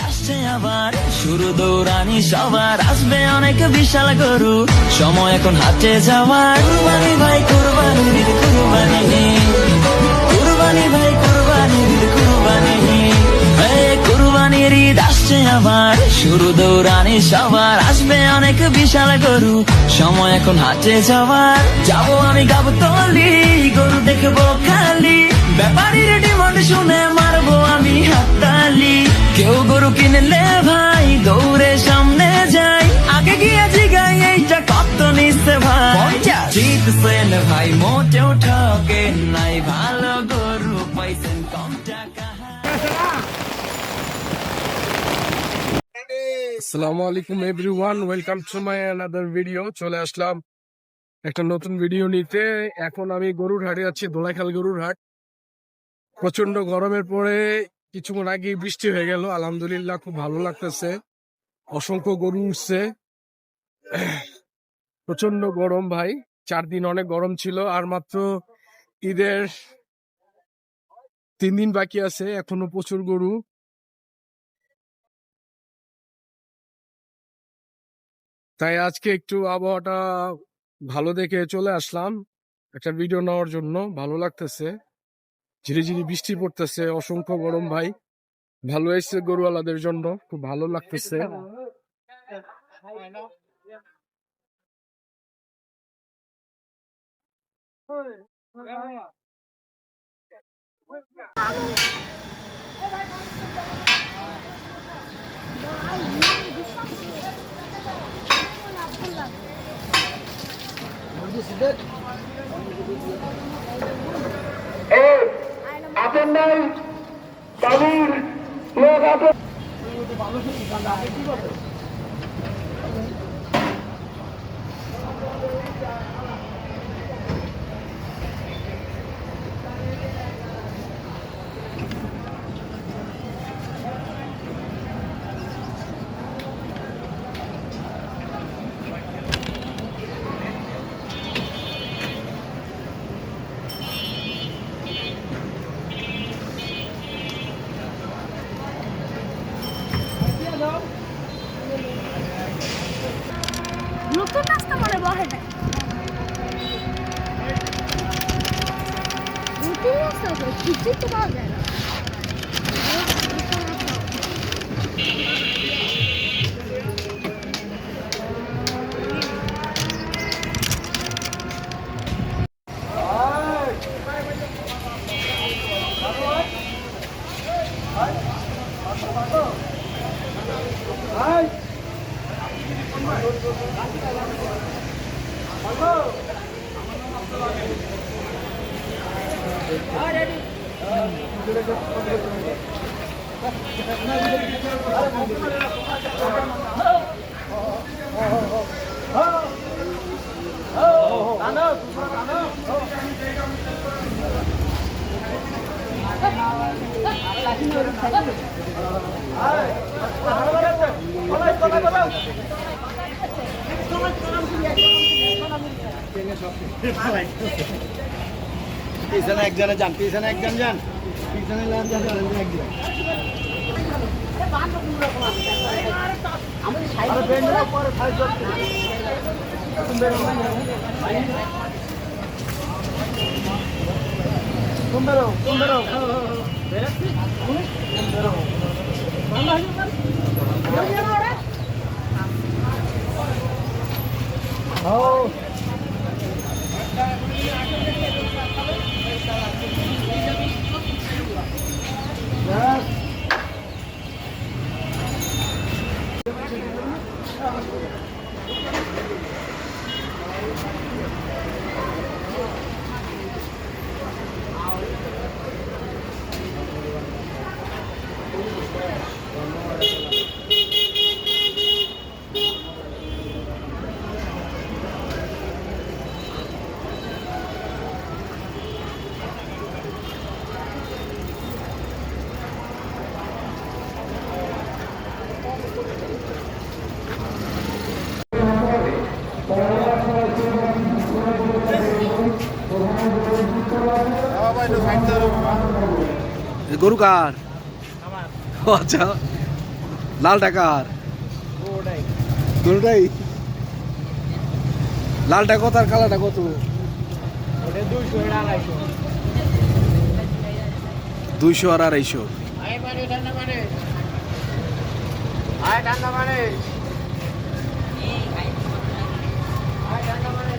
আসছে আবার শুরু দৌড়ানি সবার, আসবে অনেক বিশাল গরু, সময় এখন হাতে যাওয়ার। কুরবানি ভাই কুরবানি, কুরবানি কুরবানি ভাই কুরবানি, কুরবানি কুরবানির ঈদ আসছে আবার শুরু দৌড়ানি সবার, আসবে অনেক বিশাল গরু, সময় এখন হাতে যাওয়ার। যাবো আমি গাবতলি, গরু দেখবো খালি, ব্যাপারীর ডিমান্ড শুনে মারবো আমি হাততালি। কেউ গরু কিনলে ভাই দৌড়ে সামনে যাই, আগে গিয়ে জিগাই এইটা কত নিচ্ছে ভাই। জিতছেন ভাই মোটেও ঠকে নাই, ভালো গরু পাইছেন কম টাকা। আসসালামু আলাইকুম everyone, welcome to my another video. চলে আসলাম একটা নতুন ভিডিও নিতে। এখন আমি গরুর হাটে যাচ্ছি, দোলাইখাল গরুর হাট। প্রচন্ড গরমের পরে কিছুক্ষণ আগে বৃষ্টি হয়ে গেল, আলহামদুলিল্লাহ খুব ভালো লাগতেছে। অসংখ্য গরু উঠছে। প্রচন্ড গরম ভাই, 4 দিন অনেক গরম ছিল, আর মাত্র ঈদের 3 দিন বাকি আছে, এখনো প্রচুর গরু। তাই আজকে একটু আবহাওয়াটা ভালো দেখে চলে আসলাম একটা ভিডিও নেওয়ার জন্য। ভালো লাগতেছে, ঝিরিঝিরি বৃষ্টি পড়তেছে, অসংখ্য গরম ভাই। ভালো এসছে গরুওয়ালাদের জন্য, খুব ভালো লাগতেছে। আপন নাই বাবুর লোক আপন। নতুন রাস্তা মনে বহে না, নতুন রাস্তা তো কিছুই তো পাওয়া যায় না। পিছনে একজনে যান, পিছনে একজন যান, পিছনে একজন একজন। গরু কার? আচ্ছা, লাল টাকার ওটাই দুটাই লালটা কত আর কালাটা কত? ওটা 200 এটা 250 200 আর 250। আয় মানে ঠান্ডা মানে আয় ঠান্ডা মানে আয় ঠান্ডা মানে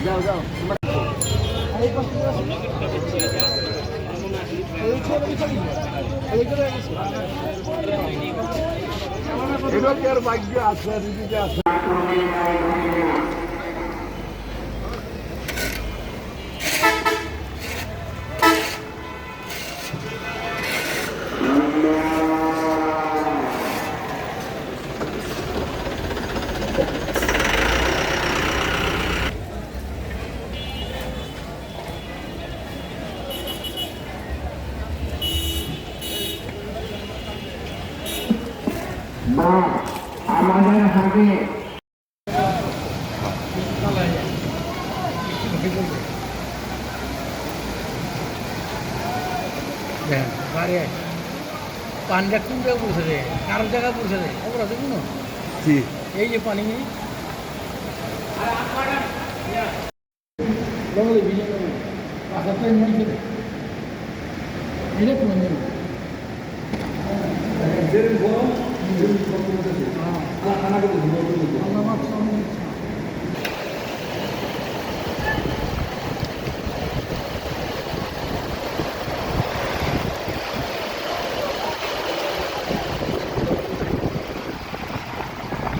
যাও যাও এটা কি আর ভাগ্য আছে দিদিতে আছে? আমাদের হাতে পানিটা কোন জায়গায় পড়ছে রে কারোর জায়গায় পড়ছে রে খবর আছে কোনো কি এই যে পানি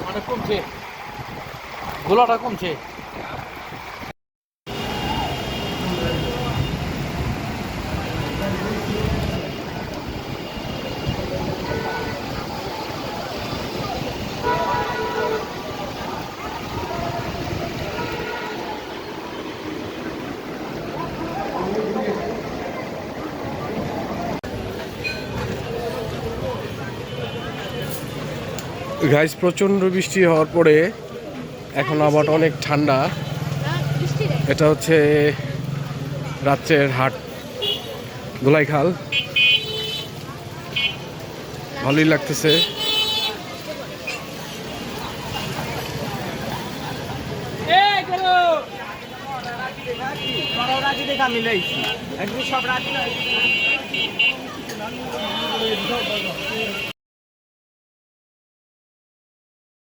অনেক কমছে গোলাটা কমছে গাইস প্রচন্ড বৃষ্টি হওয়ার পরে এখন আবার অনেক ঠান্ডা। বৃষ্টি রে এটা হচ্ছে রাত্রের হাট গোলাইখাল। ভালোই লাগতেছে। দেখা মিলাইছি একদম সব রাখি